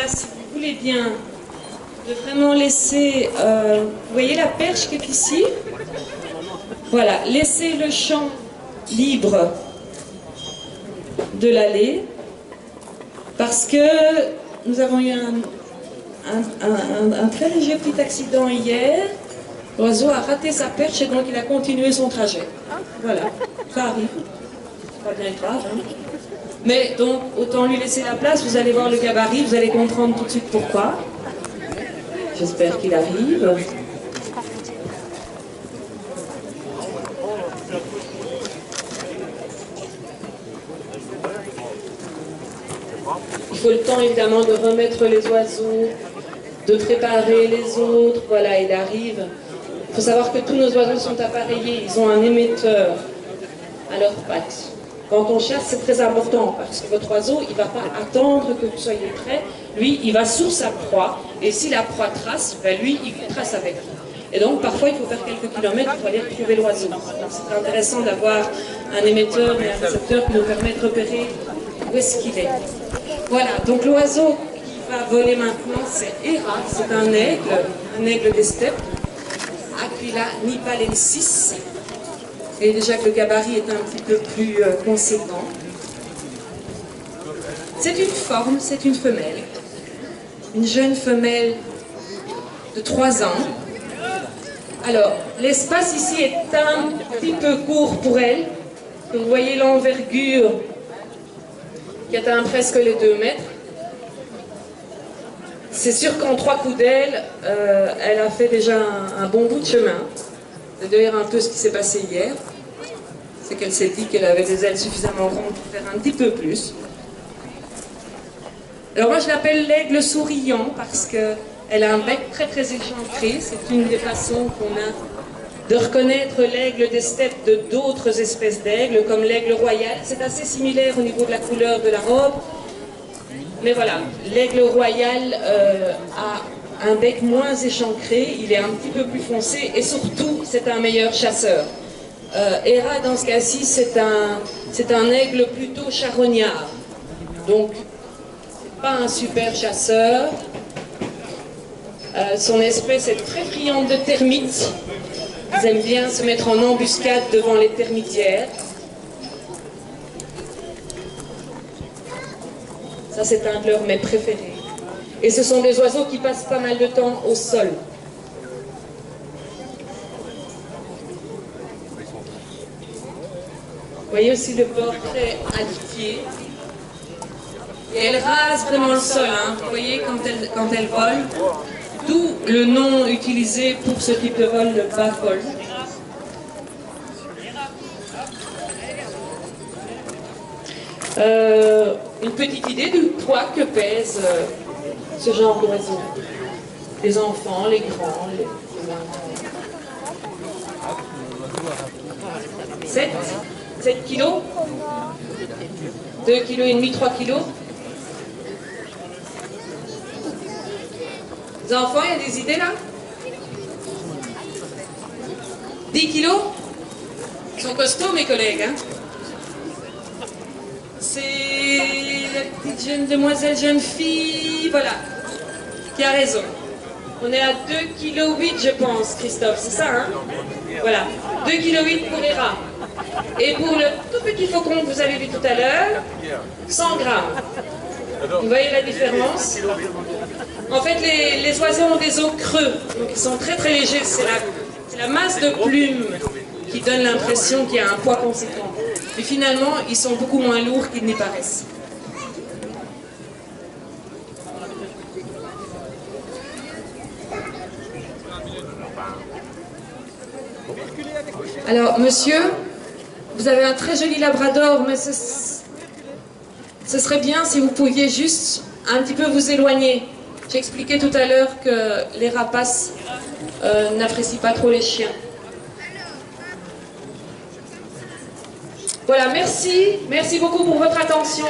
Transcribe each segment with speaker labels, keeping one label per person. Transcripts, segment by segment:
Speaker 1: si vous voulez bien, de vraiment laisser, vous voyez la perche qui est ici? Voilà, laisser le champ libre de l'allée, parce que nous avons eu un très léger petit accident hier. L'oiseau a raté sa perche et donc il a continué son trajet. Voilà, ça arrive, c'est pas bien grave, hein. Mais donc, autant lui laisser la place, vous allez voir le gabarit, vous allez comprendre tout de suite pourquoi. J'espère qu'il arrive. Il faut le temps évidemment de remettre les oiseaux, de préparer les autres. Voilà, il arrive. Il faut savoir que tous nos oiseaux sont appareillés, ils ont un émetteur à leurs pattes. Quand on chasse, c'est très important, parce que votre oiseau, il ne va pas attendre que vous soyez prêt. Lui, il va sur sa proie, et si la proie trace, ben lui, il trace avec. Et donc, parfois, il faut faire quelques kilomètres pour aller retrouver l'oiseau. C'est intéressant d'avoir un émetteur et un récepteur qui nous permet de repérer où est-ce qu'il est. Voilà, donc l'oiseau qui va voler maintenant, c'est Héra, c'est un aigle des steppes, Aquila nipalensis. Et déjà que le gabarit est un petit peu plus conséquent. C'est une forme, c'est une femelle. Une jeune femelle de 3 ans. Alors, l'espace ici est un petit peu court pour elle. Vous voyez l'envergure qui atteint presque les 2 mètres. C'est sûr qu'en 3 coups d'aile, elle a fait déjà un bon bout de chemin. C'est d'ailleurs un peu ce qui s'est passé hier. C'est qu'elle s'est dit qu'elle avait des ailes suffisamment rondes pour faire un petit peu plus. Alors moi je l'appelle l'aigle souriant parce qu'elle a un bec très très échancré. C'est une des façons qu'on a de reconnaître l'aigle des steppes de d'autres espèces d'aigles, comme l'aigle royal. C'est assez similaire au niveau de la couleur de la robe. Mais voilà, l'aigle royal a un bec moins échancré, il est un petit peu plus foncé et surtout c'est un meilleur chasseur. Héra dans ce cas-ci c'est un aigle plutôt charognard, donc c'est pas un super chasseur. Son espèce est très friande de termites, ils aiment bien se mettre en embuscade devant les termitières. Ça c'est un de leurs mets préférés. Et ce sont des oiseaux qui passent pas mal de temps au sol. Vous voyez aussi le portrait altier. Et elle rase vraiment le sol, hein. Vous voyez quand elle vole. D'où le nom utilisé pour ce type de vol, le bas-vol. Une petite idée du poids que pèse ce genre d'oiseau. Les enfants, les grands, les 7 kilos, 2,5 kg, 3 kilos. Les enfants, il y a des idées là? 10 kilos? Ils sont costauds mes collègues, hein? C'est la petite jeune demoiselle, jeune fille, voilà, qui a raison. On est à 2,8 kg, je pense, Christophe, c'est ça, hein? Voilà, 2,8 kg pour Héra. Et pour le tout petit faucon que vous avez vu tout à l'heure, 100 grammes. Vous voyez la différence? En fait, les oiseaux ont des os creux, donc ils sont très très légers. C'est la masse de plumes qui donne l'impression qu'il y a un poids conséquent. Mais finalement, ils sont beaucoup moins lourds qu'ils n'y paraissent. Alors, monsieur, vous avez un très joli labrador, mais ce serait bien si vous pouviez juste un petit peu vous éloigner. J'expliquais tout à l'heure que les rapaces n'apprécient pas trop les chiens. Voilà, merci beaucoup pour votre attention.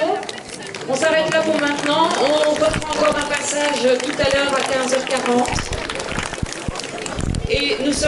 Speaker 1: On s'arrête là pour maintenant. On reprend encore un passage tout à l'heure à 15h40. Et nous sommes